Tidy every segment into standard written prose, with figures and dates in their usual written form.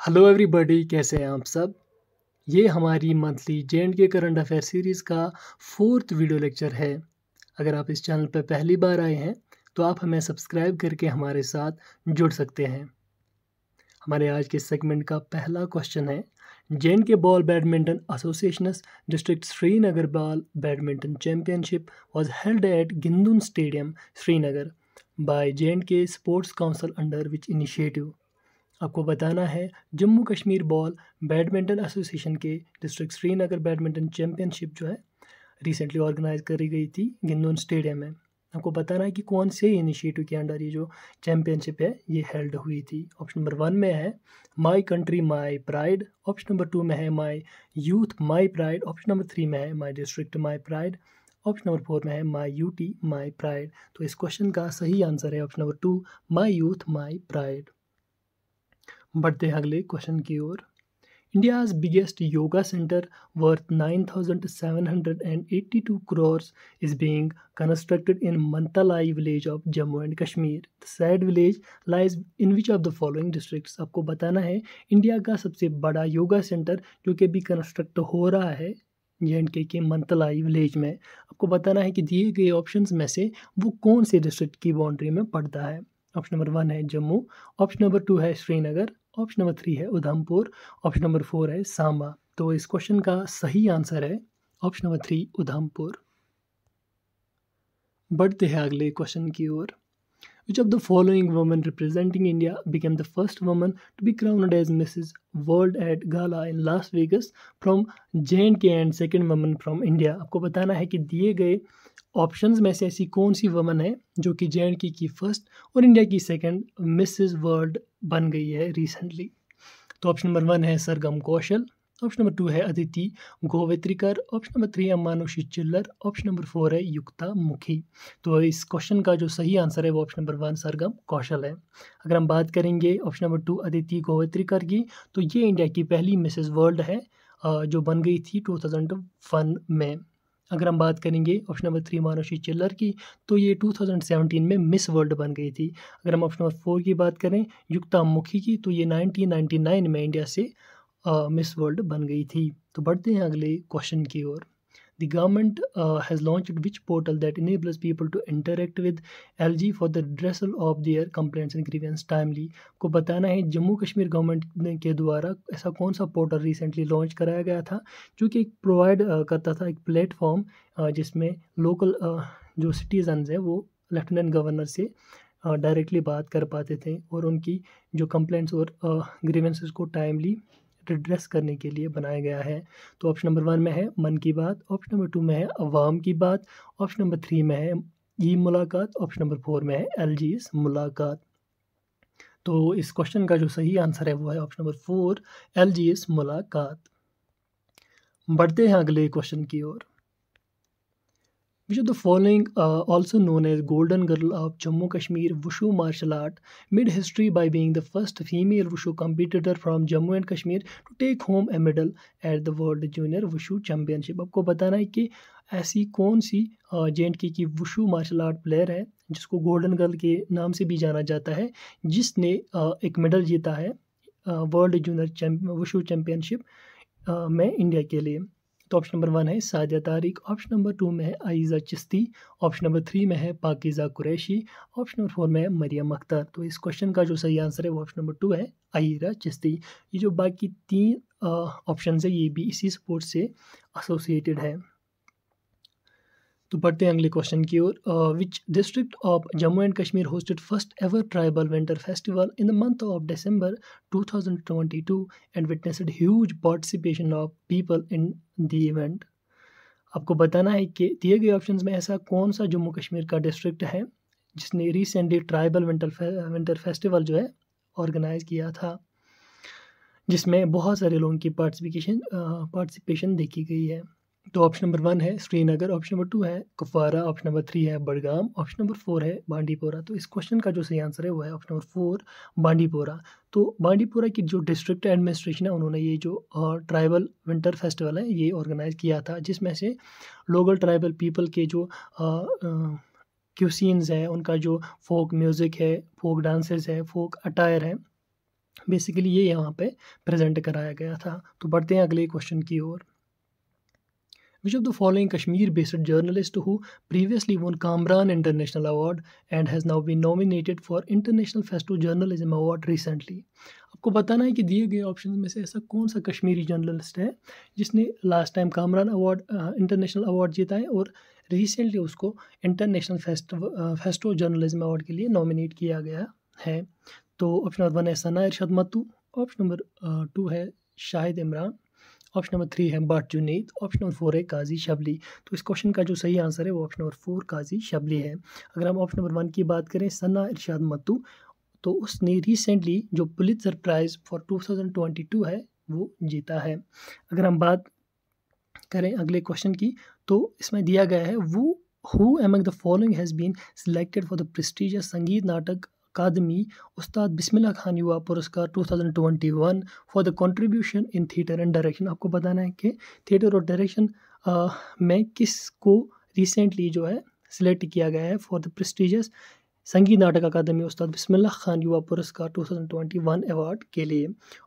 Hello everybody, कैसे हैं आप सब। ये हमारी monthly J&K current affair series का 4th वीडियो लेक्चर है। अगर आप इस चैनल पर पहली बार आए हैं तो आप हमें सब्सक्राइब करके हमारे साथ जुड़ सकते हैं। हमारे आज के सेगमेंट का पहला क्वेश्चन है, J&K ball badminton association district Srinagar ball badminton championship was held at Gindun Stadium, Srinagar by J&K Sports Council under which initiative? आपको बताना है Jammu Kashmir ball badminton association के डिस्ट्रिक्ट श्रीनगर बैडमिंटन चैंपियनशिप जो है रिसेंटली ऑर्गेनाइज करी गई थी गिंदोन स्टेडियम में। आपको बताना है कि कौन से इनिशिएटिव के अंडर ये जो चैंपियनशिप है ये हेल्ड हुई थी। ऑप्शन नंबर 1 में है my country my pride, option number 2 में है my youth my pride, option number 3 में है my district my pride, option number 4 में है माई यूटी माई प्राइड। तो इस क्वेश्चन का सही आंसर है option number 2, my youth my pride. बढ़ते हैं अगले क्वेश्चन की ओर। India's biggest yoga centre worth 9,782 crores is being constructed in Mantalai village of Jammu and Kashmir. The said village lies in which of the following districts? आपको बताना है India का सबसे बड़ा योगा सेंटर जो कि अभी कंस्ट्रक्ट हो रहा है जे.एंड.के के मंतलाई विलेज में। आपको बताना है कि दिए गए ऑप्शंस में से वो कौन से डिस्ट्रिक्ट की बाउंड्री में पड़ता है। ऑप्शन नंबर 1 है जम्मू, ऑप्शन नंबर 2 है श्रीनगर, ऑप्शन नंबर 3 है उधमपुर, ऑप्शन नंबर 4 है सांबा। तो इस क्वेश्चन का सही आंसर है ऑप्शन नंबर 3 उधमपुर। बढ़ते हैं अगले क्वेश्चन की ओर। Which of the following women representing India became the first woman to be crowned as Mrs. World at Gala in Las Vegas from J&K and second woman from India? आपको बताना है कि दिए गए ऑप्शंस में से ऐसी कौन सी वुमन है जो कि जे.एंड.के की फर्स्ट और इंडिया की सेकंड मिसेस वर्ल्ड बन गई है रिसेंटली। तो ऑप्शन नंबर 1 है सरगम कौशल, ऑप्शन नंबर 2 है अदिति गोवित्रिकर, ऑप्शन नंबर 3 है मानुषी चिल्लर, ऑप्शन नंबर 4 है युक्ता मुखी। तो इस क्वेश्चन का जो सही आंसर है वो ऑप्शन नंबर 1 सरगम कौशल है। अगर हम बात करेंगे ऑप्शन नंबर 2 अदिति गोवित्रिकर की, तो ये इंडिया की पहली मिसेस वर्ल्ड है जो बन गई थी 2001 में। अगर हम बात करेंगे ऑप्शन नंबर 3 मानुषी चिल्लर की, तो ये 2017 में मिस वर्ल्ड बन गई थी। अगर हम ऑप्शन नंबर 4 की बात करें युक्ता मुखी की, तो ये 1999 में इंडिया से मिस वर्ल्ड बन गई थी। तो बढ़ते हैं अगले क्वेश्चन की ओर। The government has launched which portal that enables people to interact with LG for the redressal of their complaints and grievance timely? को बताना है जम्मू कश्मीर गवर्नमेंट के द्वारा ऐसा कौन सा पोर्टल रिसेंटली लॉन्च कराया गया था जो कि प्रोवाइड करता था एक प्लेटफॉर्म जिसमें लोकल जो सिटीजन्स हैं वो लेफ्टिनेंट गवर्नर से डायरेक्टली बात कर पाते थे और उनकी जो कंप्लेंट्स और ग्रीवेंसेस को टाइमली रिड्रेस करने के लिए बनाया गया है। तो ऑप्शन नंबर 1 में है मन की बात, ऑप्शन नंबर 2 में है अवाम की बात, ऑप्शन नंबर 3 में है ई मुलाकात, ऑप्शन नंबर 4 में है एलजीएस मुलाकात। तो इस क्वेश्चन का जो सही आंसर है वो है ऑप्शन नंबर 4 एलजीएस मुलाकात। बढ़ते हैं अगले क्वेश्चन की ओर। Which of the following, also known as Golden Girl of Jammu Kashmir Wushu martial art, made history by being the first female Wushu competitor from Jammu and Kashmir to take home a medal at the World Junior Wushu Championship? आपको बताना है कि ऐसी कौन सी J&K की wushu martial art player है जिसको golden girl के नाम से भी जाना जाता है, जिसने एक मेडल जीता है वर्ल्ड जूनियर वुशु चैम्पियनशिप में इंडिया के लिए। तो ऑप्शन नंबर 1 है सादिया तारिक, ऑप्शन नंबर 2 में है आइज़ा चिश्ती, ऑप्शन नंबर 3 में है पाकिज़ा कुरैशी, ऑप्शन नंबर 4 में है मरियम अख्तर। तो इस क्वेश्चन का जो सही आंसर है वो ऑप्शन नंबर 2 है आइज़ा चिश्ती। ये जो बाकी 3 ऑप्शन है ये भी इसी स्पोर्ट से एसोसिएटेड है। तो बढ़ते हैं अगले क्वेश्चन की ओर। Which district of Jammu and Kashmir hosted first ever tribal winter festival in the month of December 2022 and witnessed huge participation of people in the event? आपको बताना है कि दिए गए ऑप्शंस में ऐसा कौन सा जम्मू कश्मीर का डिस्ट्रिक्ट है जिसने रिसेंटली ट्राइबल विंटर फेस्टिवल जो है ऑर्गेनाइज किया था, जिसमें बहुत सारे लोगों की पार्टिसिपेशन देखी गई है। तो ऑप्शन नंबर 1 है श्रीनगर, ऑप्शन नंबर 2 है कुपवारा, ऑप्शन नंबर 3 है बडगाम, ऑप्शन नंबर 4 है बांडीपोरा। तो इस क्वेश्चन का जो सही आंसर है वो है ऑप्शन नंबर 4 बांडीपोरा। तो बांडीपोरा की जो डिस्ट्रिक्ट एडमिनिस्ट्रेशन है उन्होंने ये जो ट्राइबल विंटर फेस्टिवल है ये ऑर्गेनाइज किया था, जिसमें से लोकल ट्राइबल पीपल के जो क्यूसीन्स है, उनका जो फोक म्यूज़िक है, फोक डांसेस है, फोक अटायर है, बेसिकली ये यहाँ पे प्रेजेंट कराया गया था। तो बढ़ते हैं अगले क्वेश्चन की ओर। Which of the following Kashmir-based journalist who previously won Kamran International Award and has now been nominated for International Festo Journalism Award recently? आपको बताना है कि दिए गए ऑप्शन में से ऐसा कौन सा कश्मीरी जर्नलिस्ट है जिसने last time Kamran award international award जीता है और रिसेंटली उसको इंटरनेशनल फेस्टो जर्नलिज्म अवार्ड के लिए नॉमिनेट किया गया है। तो ऑप्शन नंबर 1 है सना इरशाद मत्तू, ऑप्शन नंबर 2 है शाहिद इमरान, ऑप्शन नंबर 3 है बट जुनैद, ऑप्शन नंबर 4 है काजी शबली। तो इस क्वेश्चन का जो सही आंसर है वो ऑप्शन नंबर 4 काजी शबली है। अगर हम ऑप्शन नंबर 1 की बात करें सना इरशाद मत्तू, तो उसने रिसेंटली जो पुलित्जर प्राइज़ फॉर 2022 है वो जीता है। अगर हम बात करें अगले क्वेश्चन की, तो इसमें दिया गया है वो who among the following has been selected for the prestigious Sangeet Natak Akademi Ustad Bismillah Khan Yuva Puraskar 2021 for the contribution in theatre and direction. आपको बताना है कि थिएटर और डायरेक्शन में किसको रिसेंटली जो है सिलेक्ट किया गया है for the prestigious Sangeet Natak Akademi Ustad Bismillah Khan Yuva Puraskar 2021 award के लिए।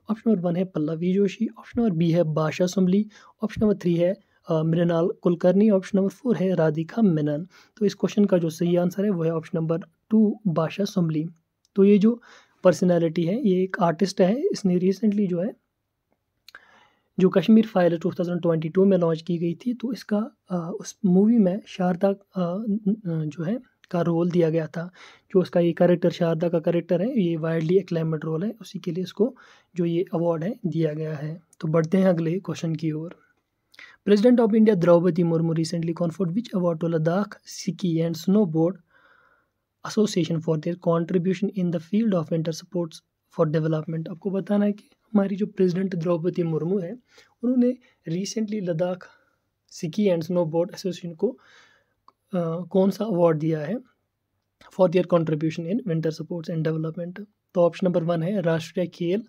ऑप्शन नंबर 1 है Pallavi Joshi, option number B है बाशा सुमली, ऑप्शन नंबर 3 है मृणाल कुलकर्णी, ऑप्शन नंबर 4 है राधिका मेनन। तो इस क्वेश्चन का जो सही आंसर है वो है ऑप्शन नंबर 2 बाशा सुमली। तो ये जो पर्सनैलिटी है ये एक आर्टिस्ट है, इसने रिसेंटली जो है जो कश्मीर फाइल 2022 में लॉन्च की गई थी, तो इसका उस मूवी में शारदा जो है का रोल दिया गया था। जो उसका ये कैरेक्टर शारदा का कैरेक्टर है ये वाइडली एक्लेम्ड रोल है, उसी के लिए इसको जो ये अवार्ड है दिया गया है। तो बढ़ते हैं अगले क्वेश्चन की ओर। President of India Droupadi Murmu recently conferred which award to Ladakh ski and snowboard association for their contribution in the field of winter sports for development. आपको बताना है कि हमारी जो प्रेसिडेंट द्रौपदी मुर्मू है उन्होंने recently Ladakh ski and snowboard association को कौन सा अवार्ड दिया है for their contribution in winter sports and development. तो ऑप्शन नंबर 1 है राष्ट्रीय खेल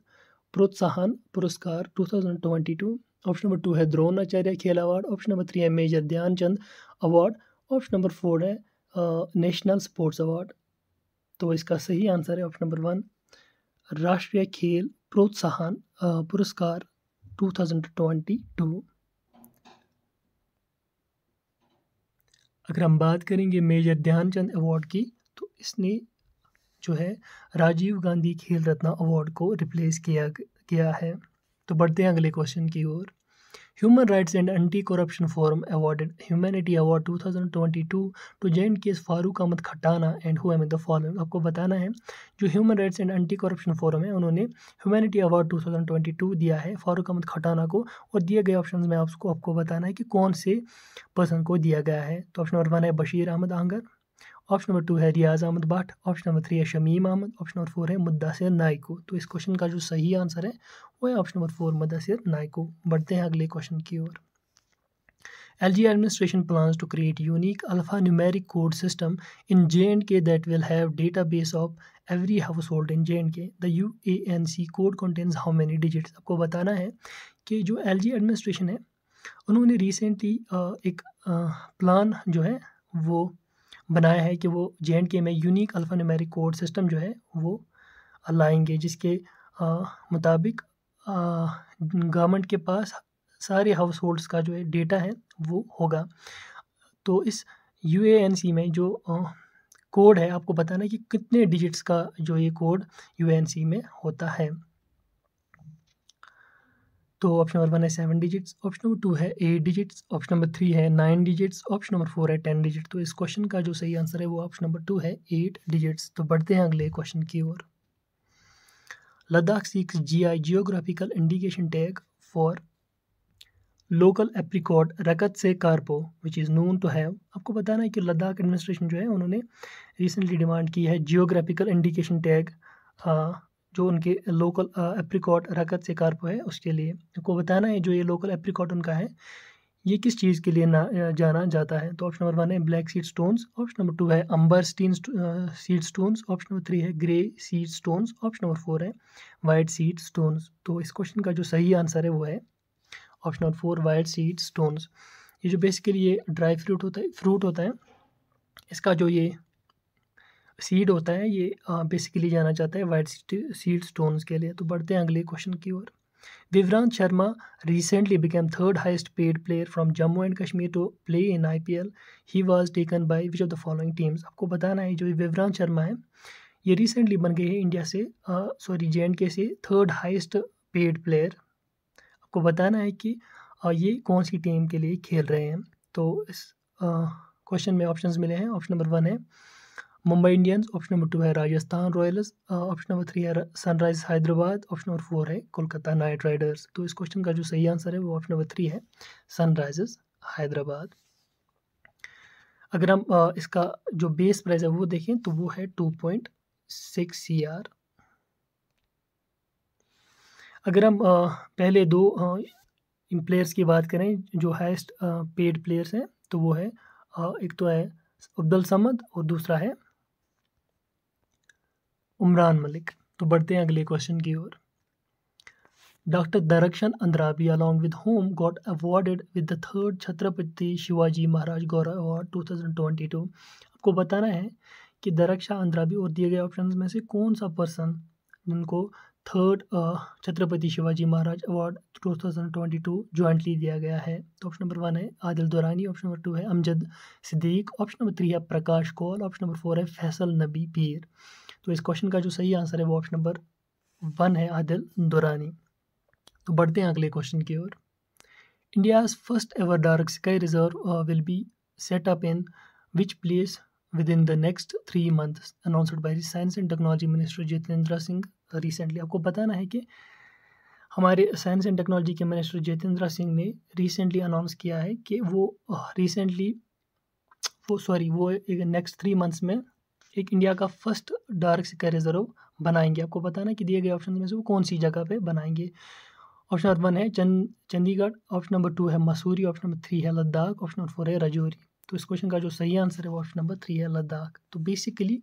प्रोत्साहन पुरस्कार 2022, ऑप्शन नंबर 2 है द्रोणाचार्य खेल अवार्ड, ऑप्शन नंबर 3 है major Dhyan Chand award, option number 4 है नेशनल स्पोर्ट्स अवार्ड। तो इसका सही आंसर है ऑप्शन नंबर 1 राष्ट्रीय खेल प्रोत्साहन पुरस्कार 2022। अगर हम बात करेंगे मेजर ध्यानचंद अवार्ड की, तो इसने जो है राजीव गांधी खेल रत्न अवार्ड को रिप्लेस किया है। तो बढ़ते हैं अगले क्वेश्चन की ओर। Human rights and anti corruption forum awarded humanity award 2022 to J&K's Farooq Ahmad Khatana and whom the following. आपको बताना है जो human rights and anti corruption forum है उन्होंने ह्यूमैनिटी अवार्ड 2022 दिया है फारूक अहमद खटाना को, और दिए गए ऑप्शन में आपको बताना है कि कौन से पर्सन को दिया गया है। तो ऑप्शन नंबर 1 है बशीर अहमद आंगर, ऑप्शन नंबर 2 है रियाज अहमद भट्ट, ऑप्शन नंबर 3 है शमीम अहमद, ऑप्शन नंबर 4 है मुद्दासिर नाइको। तो इस क्वेश्चन का जो सही आंसर है वो है ऑप्शन नंबर 4 मुद्दासिर नाइको। बढ़ते हैं अगले क्वेश्चन की ओर। LG administration plans to create unique alphanumeric code system in J&K that will have database of every household in J&K. The UANC code contains how many digits? आपको बताना है कि जो LG एडमिनिस्ट्रेशन है उन्होंने रिसेंटली एक plan जो है वो बनाया है कि वो J&K में यूनिक अल्फ़ान्यूमेरिक कोड सिस्टम जो है वो लाएंगे, जिसके मुताबिक गवर्नमेंट के पास सारे हाउस होल्ड्स का जो है डेटा है वो होगा। तो इस UANC में जो कोड है आपको बताना है कि कितने डिजिट्स का जो ये कोड UANC में होता है। तो ऑप्शन नंबर 1 है 7 डिजिट्स, ऑप्शन नंबर 2 है 8 डिजिट्स, ऑप्शन नंबर 3 है 9 डिजिट्स, ऑप्शन नंबर 4 है 10 डिजिट। तो इस क्वेश्चन का जो सही आंसर है वो ऑप्शन नंबर 2 है 8 डिजिट्स। तो बढ़ते हैं अगले क्वेश्चन की ओर। Ladakh seeks GI geographical indication tag for local apricot Raktsey Karpo which is known to have. आपको बताना है कि लद्दाख एडमिनिस्ट्रेशन जो है उन्होंने रिसेंटली डिमांड की है जियोग्राफिकल इंडिकेशन टैग जो उनके लोकल एप्रिकॉट रकत से कार्पो है उसके लिए। आपको बताना है जो ये लोकल एप्रिकॉट उनका है ये किस चीज़ के लिए जाना जाता है। तो ऑप्शन नंबर 1 है black seed stones, option number 2 है अंबर सीड स्टोन्स, ऑप्शन नंबर 3 है grey seed stones, option number 4 है वाइट सीड स्टोन्स। तो इस क्वेश्चन का जो सही आंसर है वो है option number 4 white seed stones. ये जो बेसिकली ये ड्राई फ्रूट होता है इसका जो ये सीड होता है ये बेसिकली जाना चाहता है वाइट सीड स्टोन्स के लिए। तो बढ़ते हैं अगले क्वेश्चन की ओर। Vivrant Sharma recently became third highest paid player from Jammu and Kashmir to play in IPL. He was taken by which of the following teams? आपको बताना है जो विवरांत शर्मा है ये रिसेंटली बन गए हैं इंडिया से JNK से थर्ड हाईएस्ट पेड प्लेयर। आपको बताना है कि ये कौन सी टीम के लिए खेल रहे हैं। तो इस क्वेश्चन में ऑप्शंस मिले हैं। ऑप्शन नंबर 1 है मुंबई इंडियंस, ऑप्शन नंबर 2 है राजस्थान रॉयल्स, ऑप्शन नंबर 3 है सनराइज हैदराबाद, ऑप्शन नंबर 4 है कोलकाता नाइट राइडर्स। तो इस क्वेश्चन का जो सही आंसर है वो ऑप्शन नंबर 3 है सनराइजर्स हैदराबाद। अगर हम इसका जो बेस प्राइस है वो देखें तो वो है 2.6 CR। अगर हम पहले दो इन प्लेयर्स की बात करें जो हाईएस्ट पेड प्लेयर्स हैं तो वो है एक तो है अब्दुल समद और दूसरा है उमरान मलिक। तो बढ़ते हैं अगले क्वेश्चन की ओर। Doctor Darakhshan Andrabi along with whom got awarded with the third Chhatrapati Shivaji Maharaj Gaurav award 2022। आपको बताना है कि दरक्षा अंद्राबी और दिए गए ऑप्शंस में से कौन सा पर्सन जिनको थर्ड छत्रपति शिवाजी महाराज अवार्ड 2022 जॉइंटली दिया गया है। तो ऑप्शन नंबर 1 है आदिल दुरानी, ऑप्शन नंबर 2 है अमजद सिद्दीक, ऑप्शन नंबर 3 है प्रकाश कौल, ऑप्शन नंबर 4 है फैसल नबी पीर। तो इस क्वेश्चन का जो सही आंसर है वो ऑप्शन नंबर 1 है आदिल दुरानी। तो बढ़ते हैं अगले क्वेश्चन की ओर। India's first ever dark sky reserve will be set up in which place within the next 3 months announced by science and technology minister Jitendra Singh recently. आपको बताना है कि हमारे साइंस एंड टेक्नोलॉजी के मिनिस्टर जितेंद्र सिंह ने रिसेंटली अनाउंस किया है कि वो एक नेक्स्ट 3 months में एक इंडिया का फर्स्ट डार्क स्काई रिजर्व बनाएंगे। आपको बताना है कि दिए गए ऑप्शन में से वो कौन सी जगह पे बनाएंगे। ऑप्शन नंबर 1 है चंडीगढ़, ऑप्शन नंबर 2 है मसूरी, ऑप्शन नंबर 3 है लद्दाख, ऑप्शन नंबर 4 है राजौरी। तो इस क्वेश्चन का जो सही आंसर है वो ऑप्शन नंबर 3 है लद्दाख। तो बेसिकली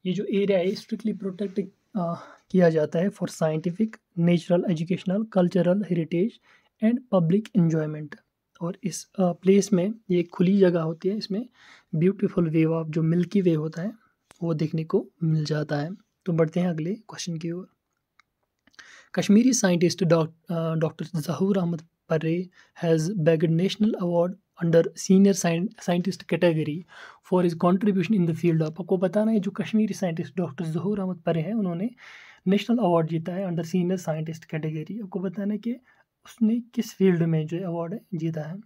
ये जो एरिया है स्ट्रिक्टली प्रोटेक्ट किया जाता है for scientific, natural, educational, cultural heritage and public enjoyment. और इस प्लेस में ये एक खुली जगह होती है, इसमें ब्यूटीफुल वेव ऑफ जो मिल्की वे होता है वो देखने को मिल जाता है। तो बढ़ते हैं अगले क्वेश्चन की ओर। Kashmiri scientist Dr. Zahur Ahmad Parre has bagged national award under senior scientist category for his contribution in the field of। आपको बताना है जो कश्मीरी साइंटिस्ट डॉक्टर जहूर अहमद परे हैं उन्होंने नेशनल अवार्ड जीता है अंडर सीनियर साइंटिस्ट कैटेगरी। आपको बताना है कि उसने किस फील्ड में जो अवार्ड जीता है।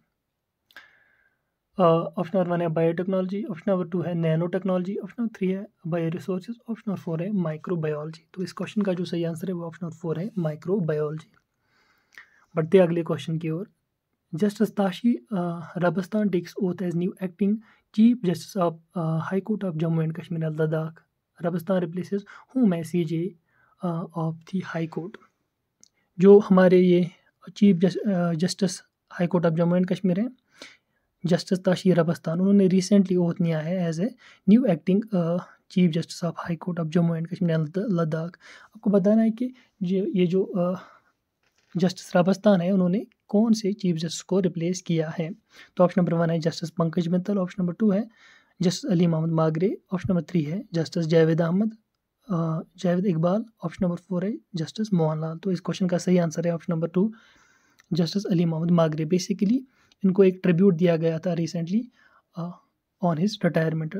ऑप्शन नंबर 1 है बायोटेक्नोलॉजी, ऑप्शन नंबर 2 है नैनो टेक्नोलॉजी, ऑप्शन नंबर 3 है बायो रिसोर्सेज, ऑप्शन नंबर 4 है माइक्रोबायोलॉजी। तो इस क्वेश्चन का जो सही आंसर है वो ऑप्शन नंबर 4 है माइक्रोबायोलॉजी। बढ़ते हैं अगले क्वेश्चन की ओर। Justice Tashi Rabstan takes oath as new acting chief justice of high court of Jammu and Kashmir and Ladakh. Rabstan replaces whom as CJ of the high court. जो हमारे ये chief justice high court of Jammu and Kashmir हैं जस्टिस ताशी रबस्तान, उन्होंने रिसेंटली ओथ लिया है as a new acting chief justice of high court of Jammu and Kashmir and Ladakh. आपको बताना है कि ये जो जस्टिस रबस्तान है उन्होंने कौन से चीफ जस्टिस को रिप्लेस किया है। तो ऑप्शन नंबर 1 है justice Pankaj Mittal, option number 2 है justice Ali Mohammad Magrey, option number 3 है justice Javed Iqbal, option number 4 है जस्टिस मोहनलाल। तो इस क्वेश्चन का सही आंसर है option number 2 justice Ali Mohammad Magrey. Basically इनको एक ट्रिब्यूट दिया गया था रिसेंटली ऑन हिज रिटायरमेंट।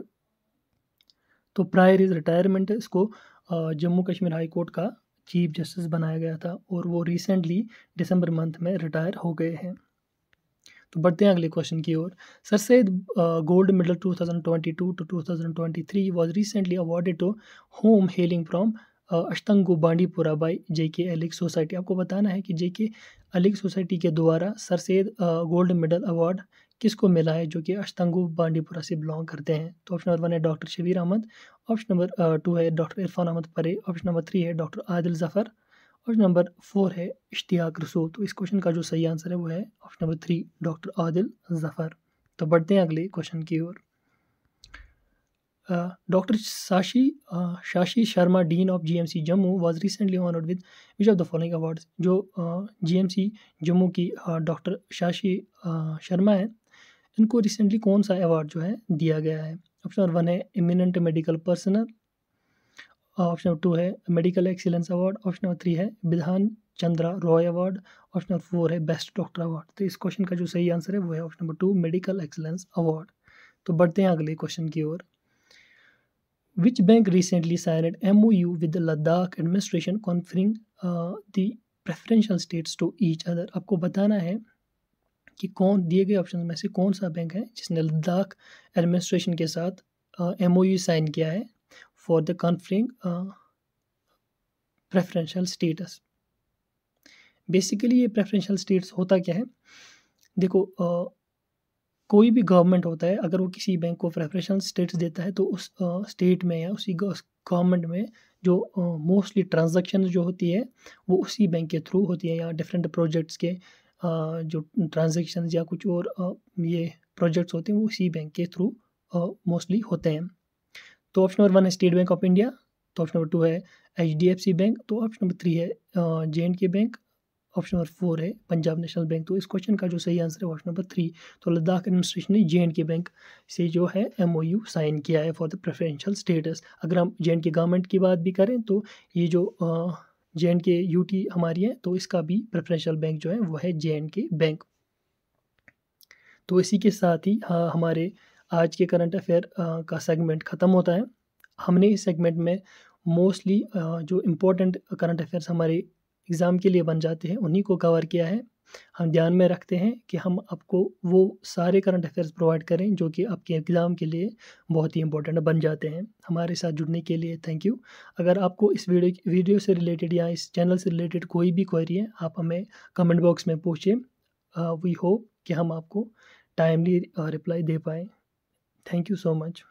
तो प्रायर हिज रिटायरमेंट इसको जम्मू कश्मीर हाई कोर्ट का चीफ जस्टिस बनाया गया था और वो रिसेंटली दिसंबर मंथ में रिटायर हो गए हैं। तो बढ़ते हैं अगले क्वेश्चन की ओर। Sir Syed gold medal 2022 to 2023 was recently awarded to whom hailing from Ashtangoo Bandipora by JK Elic society. आपको बताना है कि JK एलिक सोसाइटी के द्वारा sir Syed gold medal award किसको मिला है जो कि अश्तंगु बांडीपुरा से बिलोंग करते हैं। तो ऑप्शन नंबर 1 है doctor Shabir Ahmed, option number 2 है डॉक्टर इरफान अहमद परे, ऑप्शन नंबर 3 है doctor Adil Zafar, option number 4 है इश्तियाक रसूल। तो इस क्वेश्चन का जो सही आंसर है वो है option number 3 doctor Adil Zaffar. तो बढ़ते हैं अगले क्वेश्चन की ओर। Doctor Shashi Sharma dean of GMC Jammu was recently honoured with which of the following awards. जो GMC जम्मू की डॉक्टर शाशी शर्मा है इनको रिसेंटली कौन सा अवार्ड जो है दिया गया है। ऑप्शन नंबर 1 है eminent medical personal, option number 2 है medical excellence award, option number 3 है Bidhan Chandra Roy award, option number 4 है बेस्ट डॉक्टर अवार्ड। तो इस क्वेश्चन का जो सही आंसर है वो है option number 2 medical excellence award. तो बढ़ते हैं अगले क्वेश्चन की ओर। Which bank recently signed MOU with the Ladakh administration conferring the preferential status to each other? आपको बताना है कि कौन दिए गए ऑप्शन में से कौन सा बैंक है जिसने लद्दाख एडमिनिस्ट्रेशन के साथ MOU साइन किया है for the conferring preferential status. Basically ये प्रेफरेंशियल स्टेटस होता क्या है, देखो कोई भी गवर्नमेंट होता है अगर वो किसी बैंक को प्रेफरेंशियल स्टेटस देता है तो उस स्टेट में या उसी गवर्नमेंट में जो मोस्टली ट्रांजैक्शन जो होती है वो उसी बैंक के थ्रू होती है, या डिफरेंट प्रोजेक्ट्स के जो ट्रांजैक्शन या कुछ और ये प्रोजेक्ट्स होते हैं वो उसी बैंक के थ्रू मोस्टली होते हैं। तो ऑप्शन नंबर 1 है स्टेट बैंक ऑफ इंडिया, तो ऑप्शन नंबर 2 है HDFC बैंक, तो ऑप्शन नंबर 3 है JNK बैंक, ऑप्शन नंबर 4 है पंजाब नेशनल बैंक। तो इस क्वेश्चन का जो सही आंसर है ऑप्शन नंबर 3। तो लद्दाख एडमिनिस्ट्रेशन ने JNK बैंक से जो है MOU साइन किया है फॉर द प्रेफरेंशियल स्टेटस। अगर हम JNK गवर्नमेंट की बात भी करें तो ये जो JNK UT हमारी है तो इसका भी प्रेफरेंशियल बैंक जो है वो है JNK बैंक। तो इसी के साथ ही हमारे आज के करंट अफेयर का सेगमेंट ख़त्म होता है। हमने इस सेगमेंट में मोस्टली जो इम्पोर्टेंट करंट अफेयर्स हमारे एग्ज़ाम के लिए बन जाते हैं उन्हीं को कवर किया है। हम ध्यान में रखते हैं कि हम आपको वो सारे करंट अफेयर्स प्रोवाइड करें जो कि आपके एग्ज़ाम के लिए बहुत ही इंपॉर्टेंट बन जाते हैं। हमारे साथ जुड़ने के लिए थैंक यू। अगर आपको इस वीडियो से रिलेटेड या इस चैनल से रिलेटेड कोई भी क्वेरी है आप हमें कमेंट बॉक्स में पूछिए। वी होप कि हम आपको टाइमली रिप्लाई दे पाएँ। Thank you so much.